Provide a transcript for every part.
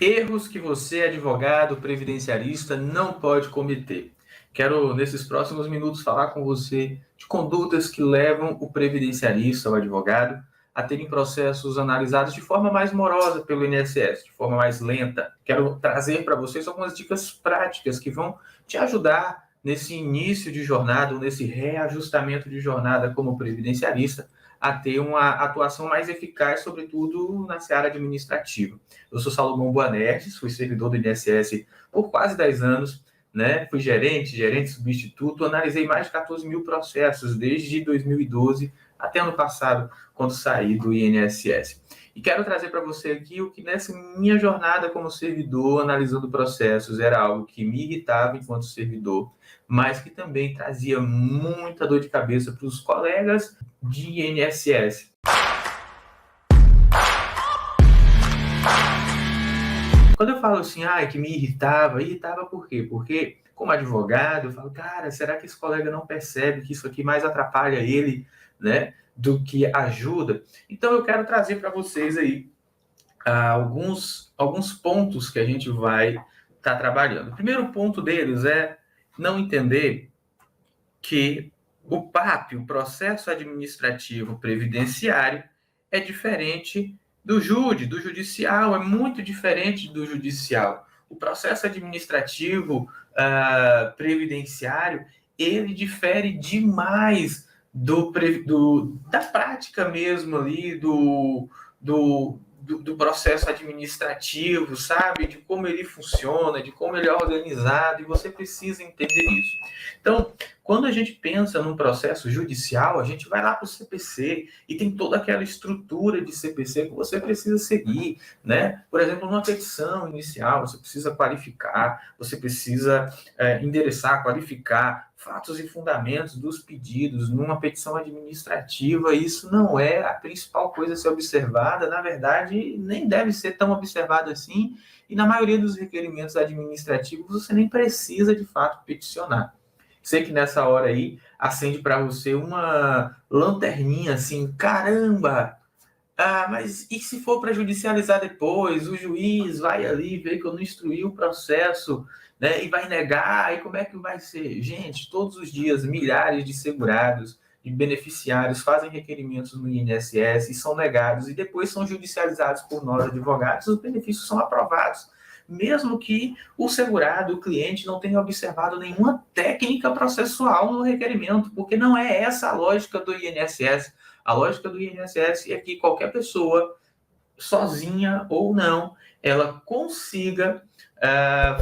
Erros que você, advogado previdenciarista, não pode cometer. Quero, nesses próximos minutos, falar com você de condutas que levam o previdenciarista, o advogado, a terem processos analisados de forma mais morosa pelo INSS, de forma mais lenta. Quero trazer para vocês algumas dicas práticas que vão te ajudar nesse início de jornada, ou nesse reajustamento de jornada como previdenciarista, a ter uma atuação mais eficaz, sobretudo na seara administrativa. Eu sou Salomão Boanerges, fui servidor do INSS por quase 10 anos, né? Fui gerente substituto, analisei mais de 14 mil processos desde 2012 até ano passado, quando saí do INSS. E quero trazer para você aqui o que nessa minha jornada como servidor, analisando processos, era algo que me irritava enquanto servidor, mas que também trazia muita dor de cabeça para os colegas de INSS. Quando eu falo assim, que me irritava por quê? Porque, como advogado, eu falo, cara, será que esse colega não percebe que isso aqui mais atrapalha ele, né, do que ajuda? Então, eu quero trazer para vocês aí alguns pontos que a gente vai estar trabalhando. O primeiro ponto deles é não entender que o PAP, o processo administrativo previdenciário, é diferente do judicial, é muito diferente do judicial. O processo administrativo previdenciário, ele difere demais da prática mesmo ali, do processo administrativo, sabe? De como ele funciona, de como ele é organizado, e você precisa entender isso. Então, quando a gente pensa num processo judicial, a gente vai lá para o CPC e tem toda aquela estrutura de CPC que você precisa seguir, né? Por exemplo, numa petição inicial, você precisa qualificar, você precisa endereçar, qualificar fatos e fundamentos dos pedidos. Numa petição administrativa, isso não é a principal coisa a ser observada, na verdade, nem deve ser tão observado assim, e na maioria dos requerimentos administrativos você nem precisa, de fato, peticionar. Sei que nessa hora aí acende para você uma lanterninha assim, caramba! Mas e se for para judicializar depois? O juiz vai ali ver que eu não instruí o processo, né, e vai negar, e como é que vai ser? Gente, todos os dias, milhares de segurados, de beneficiários fazem requerimentos no INSS e são negados, e depois são judicializados por nós, advogados, os benefícios são aprovados, mesmo que o segurado, o cliente, não tenha observado nenhuma técnica processual no requerimento, porque não é essa a lógica do INSS. A lógica do INSS é que qualquer pessoa, sozinha ou não, ela consiga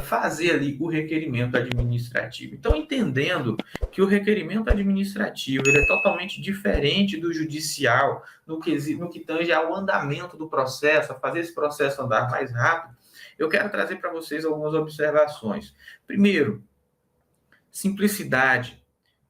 fazer ali o requerimento administrativo. Então, entendendo que o requerimento administrativo ele é totalmente diferente do judicial no que tange ao andamento do processo, a fazer esse processo andar mais rápido, eu quero trazer para vocês algumas observações. Primeiro, simplicidade.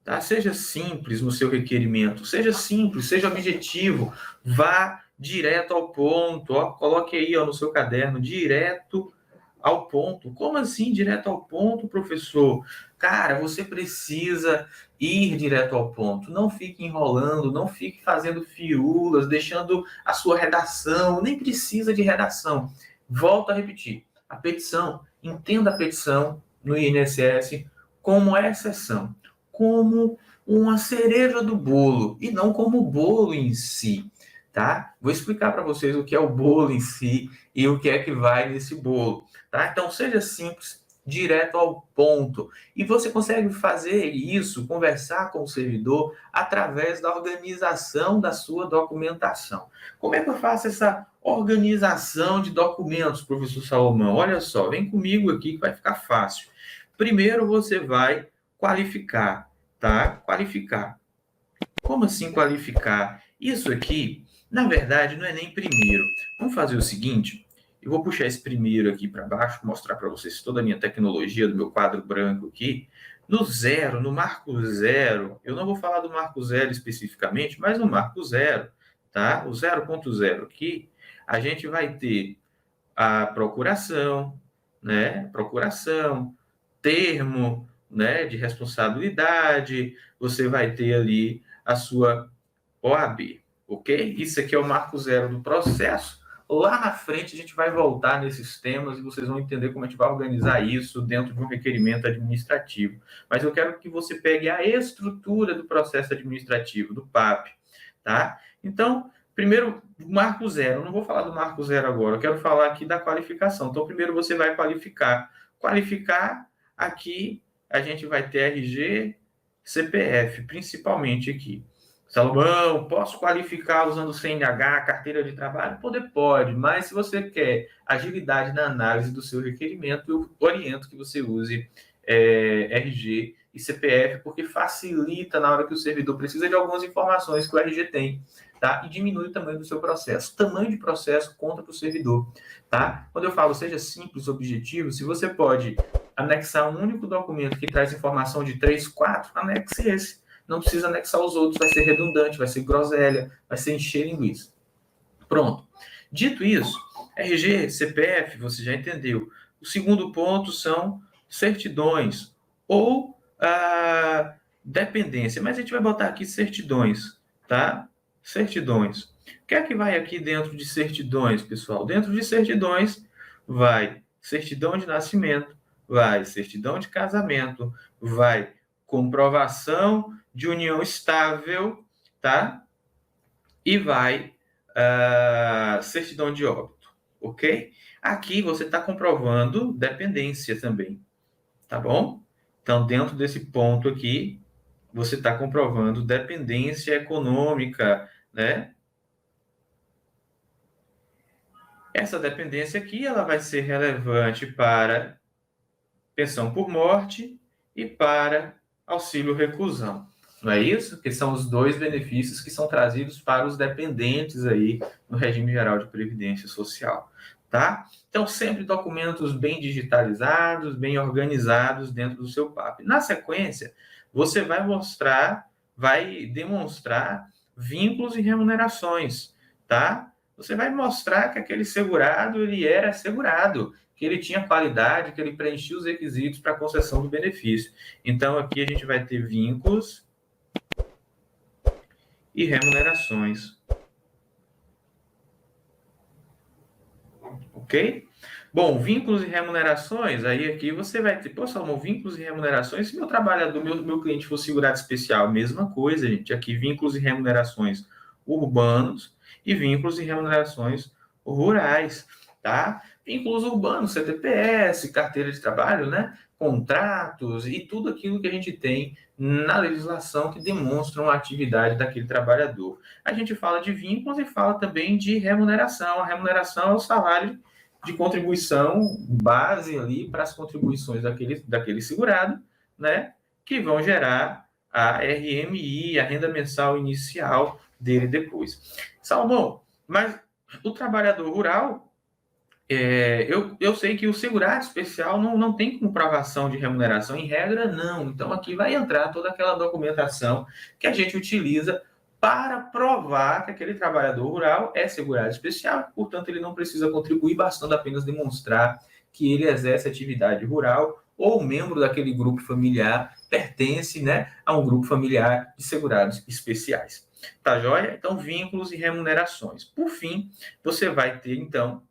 Tá? Seja simples no seu requerimento, seja simples, seja objetivo, vá direto ao ponto, coloque aí no seu caderno, direto ao ponto. Como assim direto ao ponto, professor? Cara, você precisa ir direto ao ponto, não fique enrolando, não fique fazendo firulas, deixando a sua redação, nem precisa de redação. Volto a repetir, a petição, entenda a petição no INSS como exceção, como uma cereja do bolo e não como o bolo em si, tá? Vou explicar para vocês o que é o bolo em si e o que é que vai nesse bolo, tá? Então, seja simples, direto ao ponto. E você consegue fazer isso, conversar com o servidor, através da organização da sua documentação. Como é que eu faço essa organização de documentos, professor Salomão? Olha só, vem comigo aqui que vai ficar fácil. Primeiro, você vai qualificar, tá? Qualificar. Como assim qualificar? Isso aqui, na verdade, não é nem primeiro. Vamos fazer o seguinte, eu vou puxar esse primeiro aqui para baixo, mostrar para vocês toda a minha tecnologia do meu quadro branco aqui. No zero, no marco zero, eu não vou falar do marco zero especificamente, mas no marco zero, tá? O 0.0 aqui, a gente vai ter a procuração, né? Procuração, termo, né, de responsabilidade, você vai ter ali a sua OAB, ok? Isso aqui é o marco zero do processo. lá na frente a gente vai voltar nesses temas e vocês vão entender como a gente vai organizar isso dentro de um requerimento administrativo. Mas eu quero que você pegue a estrutura do processo administrativo, do PAP, tá? Então, primeiro, marco zero. Eu não vou falar do marco zero agora, eu quero falar aqui da qualificação. Então, primeiro você vai qualificar. Qualificar, aqui a gente vai ter RG, CPF, principalmente aqui. Salomão, posso qualificar usando CNH, carteira de trabalho? Pode, mas se você quer agilidade na análise do seu requerimento, eu oriento que você use RG e CPF, porque facilita na hora que o servidor precisa de algumas informações que o RG tem, tá? E diminui o tamanho do seu processo. O tamanho de processo conta para o servidor, tá? Quando eu falo seja simples, objetivo, se você pode anexar um único documento que traz informação de 3, 4, anexe esse. Não precisa anexar os outros, vai ser redundante, vai ser groselha, vai ser encher linguiça. Pronto. Dito isso, RG, CPF, você já entendeu. O segundo ponto são certidões ou dependência, mas a gente vai botar aqui certidões, tá? Certidões. O que é que vai aqui dentro de certidões, pessoal? Dentro de certidões vai certidão de nascimento, vai certidão de casamento, vai comprovação de união estável, tá? E vai certidão de óbito, ok? Aqui você está comprovando dependência também, tá bom? Então, dentro desse ponto aqui, você está comprovando dependência econômica, né? Essa dependência aqui, ela vai ser relevante para pensão por morte e para auxílio reclusão. Não é isso? Que são os dois benefícios que são trazidos para os dependentes aí no regime geral de previdência social, tá? Então, sempre documentos bem digitalizados, bem organizados dentro do seu PAP. Na sequência, você vai demonstrar vínculos e remunerações, tá? Você vai mostrar que aquele segurado, ele era segurado, que ele tinha qualidade, que ele preenchia os requisitos para a concessão do benefício. Então, aqui a gente vai ter vínculos e remunerações. Ok? Bom, vínculos e remunerações, aí aqui você vai ter, pô, Salomão, vínculos e remunerações, se meu trabalhador, meu cliente for segurado especial, mesma coisa, gente, aqui vínculos e remunerações urbanos e vínculos e remunerações rurais, tá? Vínculos urbanos, CTPS, carteira de trabalho, né? Contratos e tudo aquilo que a gente tem na legislação que demonstram a atividade daquele trabalhador. A gente fala de vínculos e fala também de remuneração. A remuneração é o salário de contribuição base ali para as contribuições daquele segurado, né? Que vão gerar a RMI, a renda mensal inicial dele depois. Salomão, mas o trabalhador rural, eu sei que o segurado especial não tem comprovação de remuneração, em regra, não. Então, aqui vai entrar toda aquela documentação que a gente utiliza para provar que aquele trabalhador rural é segurado especial, portanto, ele não precisa contribuir, bastando apenas demonstrar que ele exerce atividade rural ou membro daquele grupo familiar pertence, né, a um grupo familiar de segurados especiais. Tá joia? Então, vínculos e remunerações. Por fim, você vai ter, então,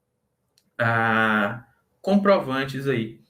comprovantes aí,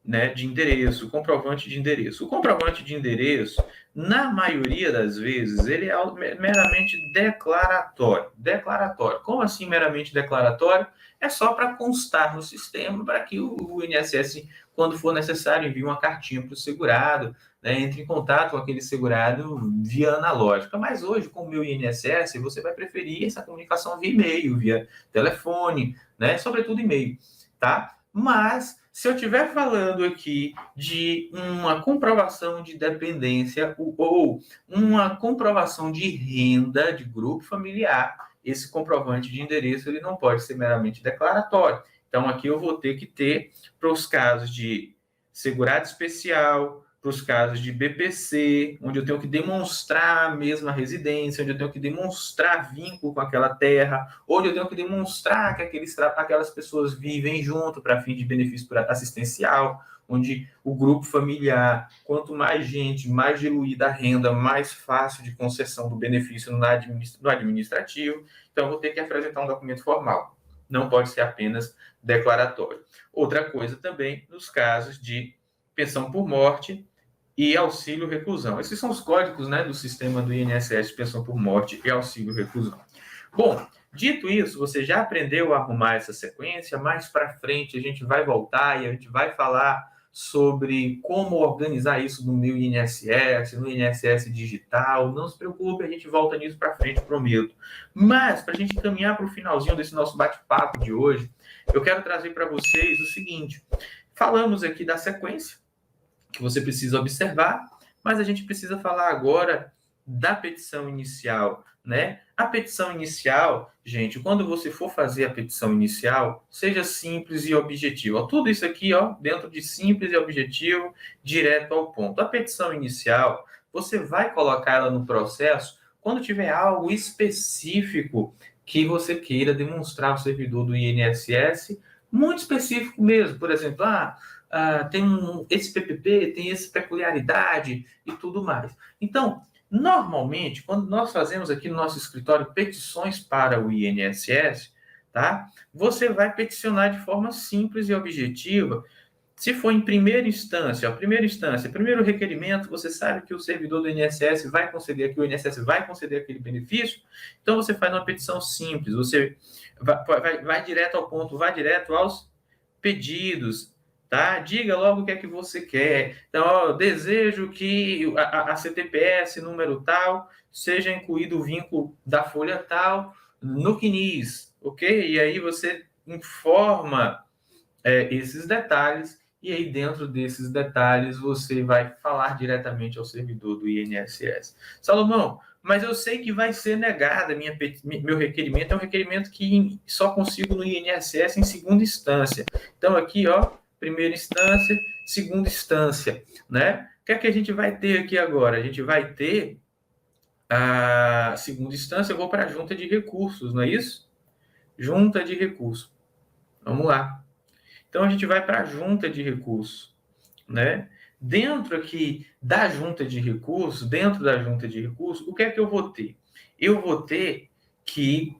né, de endereço, comprovante de endereço. O comprovante de endereço, na maioria das vezes, ele é meramente declaratório. Declaratório. Como assim meramente declaratório? É só para constar no sistema, para que o INSS, quando for necessário, envie uma cartinha para o segurado, né, entre em contato com aquele segurado via analógica. Mas hoje, com o meu INSS, você vai preferir essa comunicação via e-mail, via telefone, né, sobretudo e-mail, tá? Mas, se eu estiver falando aqui de uma comprovação de dependência ou uma comprovação de renda de grupo familiar, esse comprovante de endereço ele não pode ser meramente declaratório. Então, aqui eu vou ter que ter, para os casos de segurado especial, para os casos de BPC, onde eu tenho que demonstrar a mesma residência, onde eu tenho que demonstrar vínculo com aquela terra, onde eu tenho que demonstrar que aquelas pessoas vivem junto para fim de benefício assistencial, onde o grupo familiar, quanto mais gente, mais diluída a renda, mais fácil de concessão do benefício no administrativo. Então, eu vou ter que apresentar um documento formal, não pode ser apenas declaratório. Outra coisa também nos casos de pensão por morte e auxílio reclusão. Esses são os códigos, né, do sistema do INSS, pensão por morte e auxílio reclusão. Bom, dito isso, você já aprendeu a arrumar essa sequência? Mais para frente a gente vai voltar e a gente vai falar sobre como organizar isso no meu INSS, no INSS digital. Não se preocupe, a gente volta nisso para frente, prometo. Mas, para a gente caminhar para o finalzinho desse nosso bate-papo de hoje, eu quero trazer para vocês o seguinte. Falamos aqui da sequência, que você precisa observar, mas a gente precisa falar agora da petição inicial, né? A petição inicial, gente, quando você for fazer a petição inicial, seja simples e objetivo. Tudo isso aqui, dentro de simples e objetivo, direto ao ponto. A petição inicial, você vai colocar ela no processo quando tiver algo específico que você queira demonstrar ao servidor do INSS, muito específico mesmo. Por exemplo, tem esse PPP, tem essa peculiaridade e tudo mais. Então, normalmente, quando nós fazemos aqui no nosso escritório petições para o INSS, tá? Você vai peticionar de forma simples e objetiva. Se for em primeira instância, primeiro requerimento, você sabe que o servidor do INSS vai conceder, que o INSS vai conceder aquele benefício, então você faz uma petição simples, você vai direto ao ponto, vai direto aos pedidos, tá? Diga logo o que é que você quer. Então, desejo que a CTPS número tal seja incluído o vínculo da folha tal no CNIS, ok? E aí você informa esses detalhes, e aí dentro desses detalhes você vai falar diretamente ao servidor do INSS. Salomão, mas eu sei que vai ser negada meu requerimento, é um requerimento que só consigo no INSS em segunda instância. Então aqui, primeira instância, segunda instância, né? O que é que a gente vai ter aqui agora? A gente vai ter a segunda instância, eu vou para a junta de recursos, não é isso? Junta de recursos. Vamos lá. Então, a gente vai para a junta de recursos, né? Dentro aqui da junta de recursos, o que é que eu vou ter? Eu vou ter que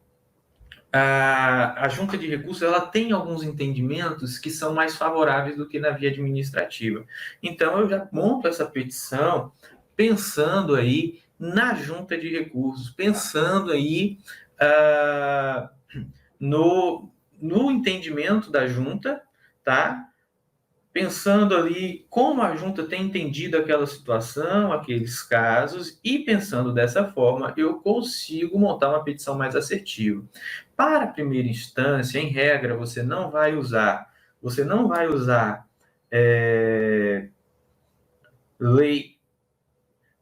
a junta de recursos ela tem alguns entendimentos que são mais favoráveis do que na via administrativa. Então, eu já monto essa petição pensando aí na junta de recursos, pensando aí no entendimento da junta, tá? Pensando ali como a junta tem entendido aquela situação, aqueles casos, e pensando dessa forma, eu consigo montar uma petição mais assertiva. Para a primeira instância, em regra, você não vai usar lei,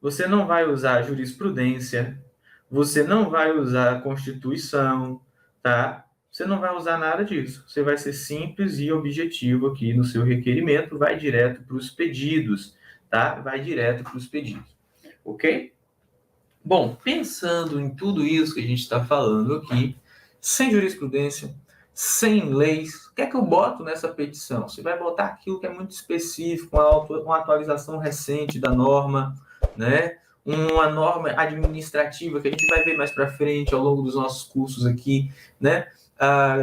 você não vai usar jurisprudência, você não vai usar Constituição, tá? Você não vai usar nada disso. Você vai ser simples e objetivo aqui no seu requerimento, vai direto para os pedidos, tá? Vai direto para os pedidos, ok? Bom, pensando em tudo isso que a gente está falando aqui, sem jurisprudência, sem leis, o que é que eu boto nessa petição? Você vai botar aquilo que é muito específico, uma atualização recente da norma, né? Uma norma administrativa que a gente vai ver mais para frente ao longo dos nossos cursos aqui, né?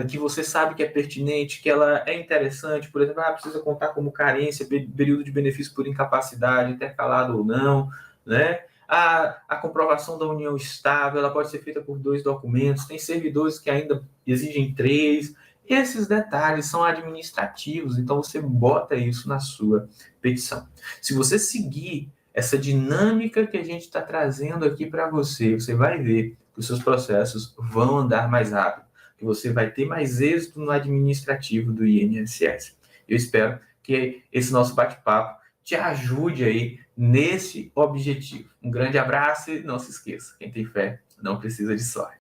Que você sabe que é pertinente, que ela é interessante, por exemplo, precisa contar como carência, período de benefício por incapacidade, intercalado ou não, né? A comprovação da união estável, ela pode ser feita por 2 documentos, tem servidores que ainda exigem 3. Esses detalhes são administrativos, então você bota isso na sua petição. Se você seguir essa dinâmica que a gente está trazendo aqui para você, você vai ver que os seus processos vão andar mais rápido, que você vai ter mais êxito no administrativo do INSS. Eu espero que esse nosso bate-papo te ajude aí nesse objetivo. Um grande abraço e não se esqueça, quem tem fé não precisa de sorte.